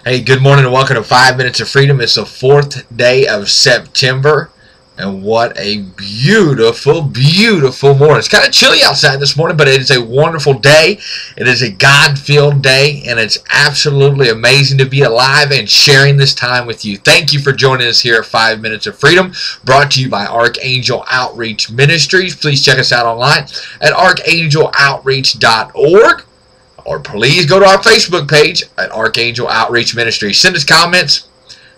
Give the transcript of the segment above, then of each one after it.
Hey, good morning and welcome to 5 Minutes of Freedom. It's the 4th day of September, and what a beautiful, beautiful morning. It's kind of chilly outside this morning, but it is a wonderful day. It is a God-filled day, and it's absolutely amazing to be alive and sharing this time with you. Thank you for joining us here at 5 Minutes of Freedom, brought to you by Archangel Outreach Ministries. Please check us out online at archangeloutreach.org. Or please go to our Facebook page at Archangel Outreach Ministries. Send us comments,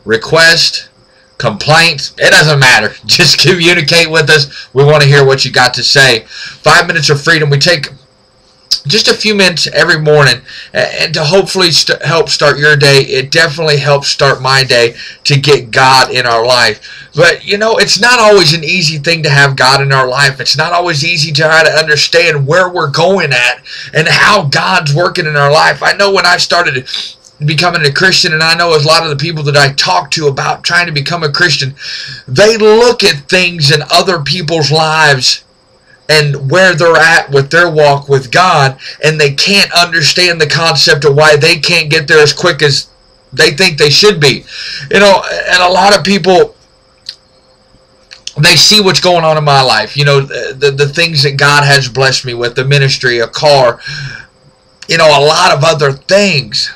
requests, complaints. It doesn't matter. Just communicate with us. We want to hear what you got to say. 5 Minutes of Freedom. We take just a few minutes every morning and to hopefully help start your day. It definitely helps start my day to get God in our life. But, you know, it's not always an easy thing to have God in our life. It's not always easy to try to understand where we're going at and how God's working in our life. I know when I started becoming a Christian, and I know a lot of the people that I talk to about trying to become a Christian, they look at things in other people's lives and where they're at with their walk with God, and they can't understand the concept of why they can't get there as quick as they think they should be. You know, and a lot of people, they see what's going on in my life. You know, the things that God has blessed me with, the ministry, a car, you know, a lot of other things.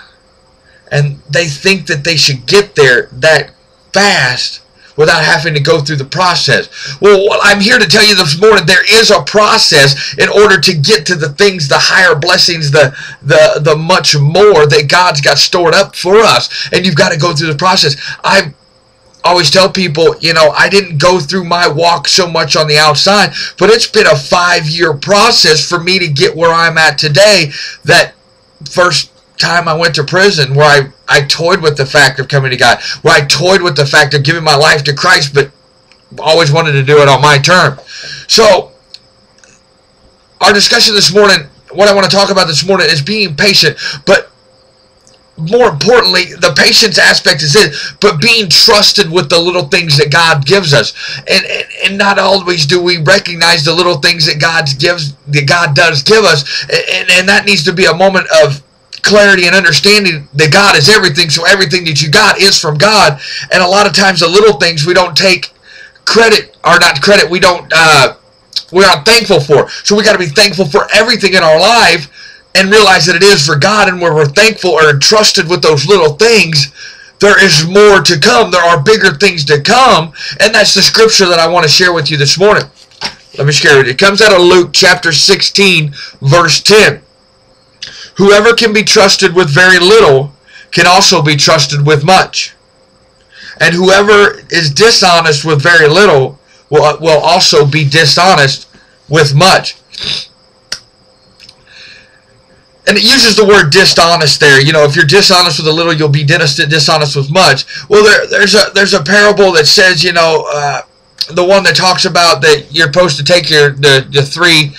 And they think that they should get there that fast without having to go through the process. Well, I'm here to tell you this morning, there is a process in order to get to the things, the higher blessings, the much more that God's got stored up for us. And you've got to go through the process. I always tell people, you know, I didn't go through my walk so much on the outside, but it's been a 5-year process for me to get where I'm at today. That first time I went to prison, where I toyed with the fact of coming to God, where I toyed with the fact of giving my life to Christ, but always wanted to do it on my term. So our discussion this morning, what I want to talk about this morning is being patient, but more importantly, the patience aspect is it, but being trusted with the little things that God gives us. And not always do we recognize the little things that God does give us. And that needs to be a moment of clarity and understanding that God is everything, so everything that you got is from God. And a lot of times the little things we don't take credit, or not credit, we're not thankful for. So we got to be thankful for everything in our life and realize that it is for God, and where we're thankful or entrusted with those little things, there is more to come. There are bigger things to come, and that's the scripture that I want to share with you this morning. Let me share it. It comes out of Luke chapter 16, verse 10. Whoever can be trusted with very little can also be trusted with much. And whoever is dishonest with very little will also be dishonest with much. And it uses the word dishonest there. You know, if you're dishonest with a little, you'll be dishonest with much. Well, there's a parable that says, you know, the one that talks about that you're supposed to take the 3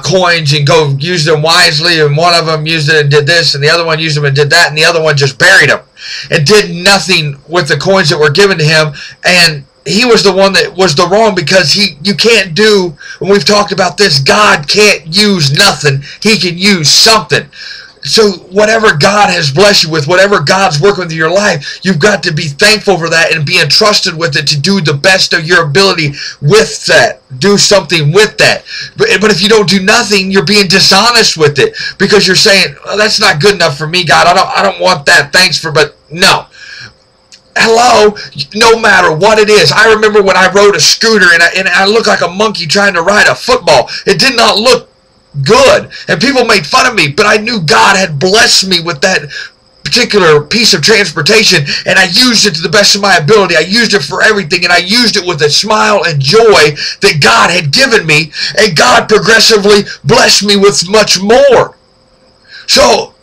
coins and go use them wisely, and one of them used it and did this, and the other one used them and did that, and the other one just buried them and did nothing with the coins that were given to him. And he was the one that was the wrong, because you can't do, when we've talked about this, God can't use nothing. He can use something. So whatever God has blessed you with, whatever God's working with your life, you've got to be thankful for that and be entrusted with it to do the best of your ability with that. Do something with that. But if you don't do nothing, you're being dishonest with it, because you're saying, oh, that's not good enough for me, God. I don't want that. Thanks for, but no. Hello, no matter what it is. I remember when I rode a scooter and I looked like a monkey trying to ride a football. It did not look good, and people made fun of me, but I knew God had blessed me with that particular piece of transportation, and I used it to the best of my ability. I used it for everything, and I used it with a smile and joy that God had given me, and God progressively blessed me with much more. So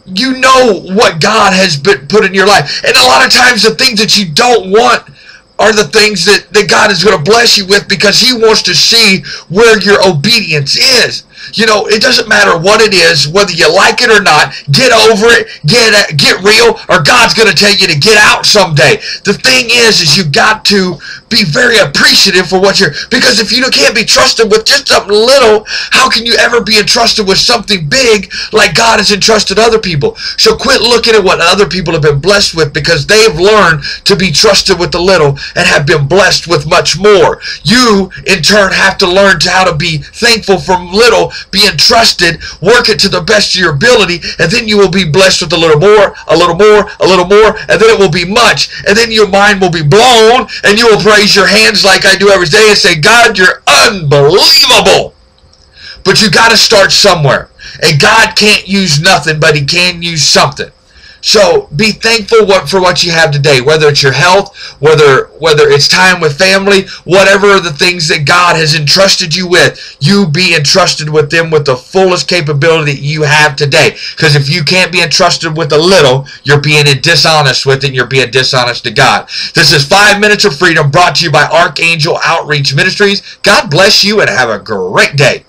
you know what God has put in your life. And a lot of times the things that you don't want are the things that God is going to bless you with, because he wants to see where your obedience is. You know, it doesn't matter what it is, whether you like it or not. Get over it, get real, or God's going to tell you to get out someday. The thing is you've got to be very appreciative for what you're, because if you can't be trusted with just something little, how can you ever be entrusted with something big like God has entrusted other people? So quit looking at what other people have been blessed with, because they've learned to be trusted with the little and have been blessed with much more. You in turn have to learn how to be thankful for little, be entrusted, work it to the best of your ability, and then you will be blessed with a little more, a little more, a little more, and then it will be much, and then your mind will be blown, and you will raise your hands like I do every day and say, God, you're unbelievable. But you got to start somewhere, and God can't use nothing, but he can use something. So be thankful for what you have today, whether it's your health, whether it's time with family, whatever the things that God has entrusted you with, you be entrusted with them with the fullest capability that you have today. Because if you can't be entrusted with a little, you're being dishonest with it, and you're being dishonest to God. This is 5 Minutes of Freedom, brought to you by Archangel Outreach Ministries. God bless you and have a great day.